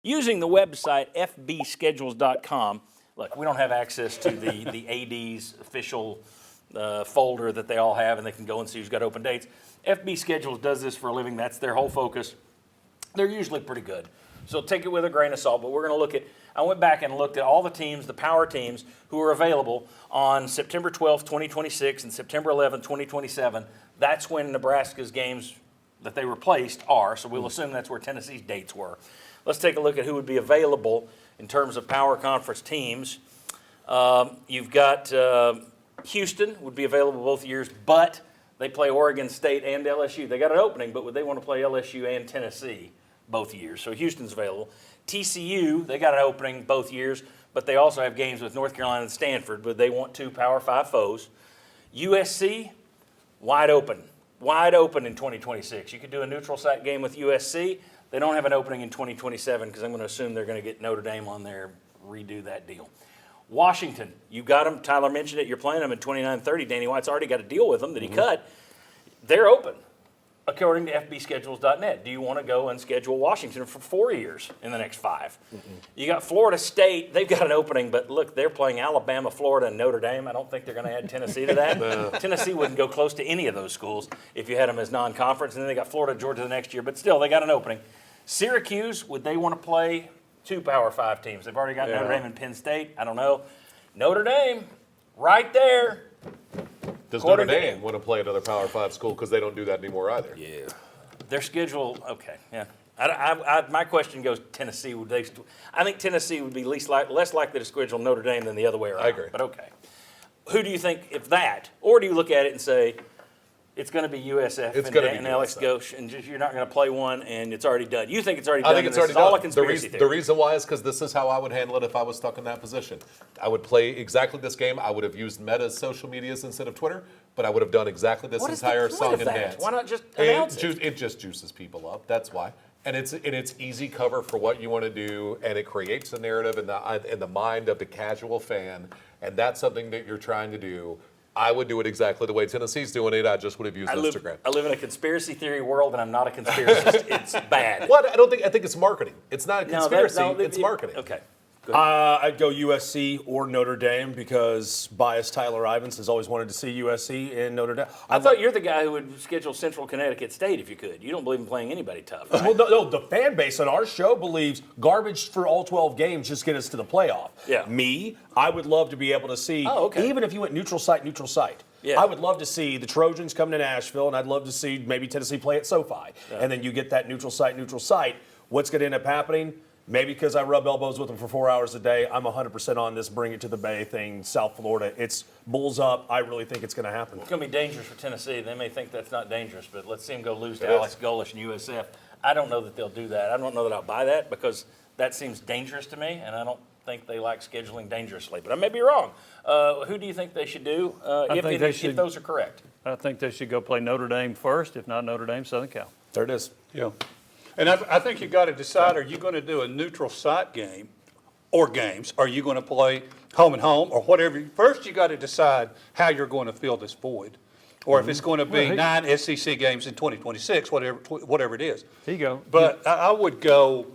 Using the website fbschedules.com, look, we don't have access to the AD's official folder that they all have, and they can go and see who's got open dates. FB Schedules does this for a living. That's their whole focus. They're usually pretty good. So take it with a grain of salt, but we're going to look at, I went back and looked at all the teams, the power teams, who are available on September 12th, 2026 and September 11th, 2027. That's when Nebraska's games that they replaced are, so we'll assume that's where Tennessee's dates were. Let's take a look at who would be available in terms of power conference teams. You've got Houston would be available both years, but they play Oregon State and LSU. They got an opening, but would they want to play LSU and Tennessee both years? So Houston's available. TCU, they got an opening both years, but they also have games with North Carolina and Stanford, but they want two Power 5 foes. USC, wide open in 2026. You could do a neutral site game with USC. They don't have an opening in 2027 because I'm going to assume they're going to get Notre Dame on there, redo that deal. Washington, you got them. Tyler mentioned it. You're playing them in 29-30. Danny White's already got a deal with them that he cut. They're open, according to fbschedules.net. Do you want to go and schedule Washington for 4 years in the next 5? You got Florida State. They've got an opening, but look, they're playing Alabama, Florida, and Notre Dame. I don't think they're going to add Tennessee to that. Tennessee wouldn't go close to any of those schools if you had them as non-conference. And then they got Florida, Georgia the next year, but still, they got an opening. Syracuse, would they want to play two Power 5 teams? They've already got Notre Dame and Penn State. I don't know. Notre Dame, right there. Does Notre Dame want to play another Power 5 school? Because they don't do that anymore either. Yeah. Their schedule, okay, yeah. My question goes, Tennessee, would they? I think Tennessee would be less likely to schedule Notre Dame than the other way around. I agree. But okay. Who do you think, if that, or do you look at it and say, it's going to be USF and Alex Ghosh, and just, you're not going to play one, and it's already done? You think it's already done? I think it's already done. All a conspiracy theory. The reason why is because this is how I would handle it if I was stuck in that position. I would play exactly this game. I would have used Meta's social medias instead of Twitter, but I would have done exactly this entire song and dance. Why not just announce it? It just juices people up. That's why. And it's easy cover for what you want to do, and it creates a narrative in the mind of the casual fan, and that's something that you're trying to do. I would do it exactly the way Tennessee's doing it. I just would have used Instagram. I live in a conspiracy theory world, and I'm not a conspiracist. It's bad. What? I think it's marketing. It's not a conspiracy. It's marketing. Okay. I'd go USC or Notre Dame because biased Tyler Ivins has always wanted to see USC and Notre Dame. I thought you're the guy who would schedule Central Connecticut State if you could. You don't believe in playing anybody tough, right? Well, no, the fan base on our show believes garbage for all 12 games just get us to the playoff. Yeah. Me, I would love to be able to see, even if you went neutral site. Yeah. I would love to see the Trojans come to Nashville, and I'd love to see maybe Tennessee play at SoFi. Yeah. And then you get that neutral site. What's going to end up happening? Maybe because I rub elbows with them for 4 hours a day, I'm 100% on this bring it to the Bay thing, South Florida. It's bulls up. I really think it's going to happen. It's going to be dangerous for Tennessee. They may think that's not dangerous, but let's see them go lose to Alex Golish and USF. I don't know that they'll do that. I don't know that I'll buy that because that seems dangerous to me, and I don't think they like scheduling dangerously. But I may be wrong. Who do you think they should do if those are correct? I think they should go play Notre Dame first. If not Notre Dame, Southern Cal. There it is. Yeah. And I think you've got to decide, are you going to do a neutral site game or games? Are you going to play home and home or whatever? First, you got to decide how you're going to fill this void. Or if it's going to be 9 SEC games in 2026, whatever it is. Here you go. But I would go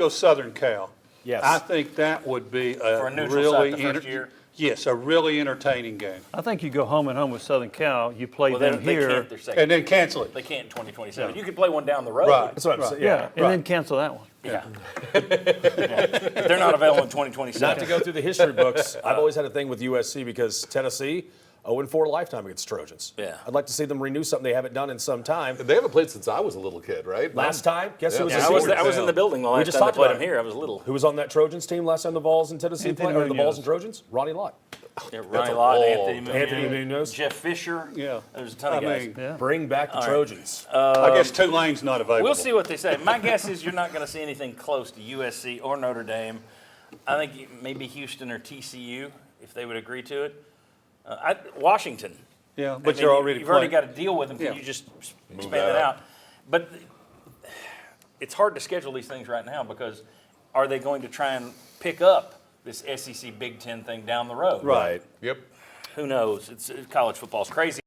Southern Cal. Yes. I think that would be For a neutral site the first year? Yes, a really entertaining game. I think you go home and home with Southern Cal. You play Well, them they here. can't their second And then cancel it. They can't in 2027. You could play one down the road. Right. That's what I'm saying. Yeah, and then cancel that one. Yeah. They're not available in 2027. Not to go through the history books, I've always had a thing with USC because Tennessee, 0-4 lifetime against Trojans. Yeah. I'd like to see them renew something they haven't done in some time. They haven't played since I was a little kid, right? Last time, guess who was Yeah, I was in the building the last just time they talked played about them here. I was little. Who was on that Trojans team last time the Vols in Tennessee played? Or the Vols and Trojans? Ronnie Lott. Yeah, Ronnie Lott, Anthony Munoz. Jeff Fisher. Yeah. There's a ton of guys. Yeah. Bring back the Trojans. I guess Tulane's not available. We'll see what they say. My guess is you're not going to see anything close to USC or Notre Dame. I think maybe Houston or TCU, if they would agree to it. Washington. Yeah, but you've already got a deal with them. Can Yeah. you just expand it out? But it's hard to schedule these things right now because are they going to try and pick up this SEC Big Ten thing down the road? Right. Yep. Who knows? College football's crazy.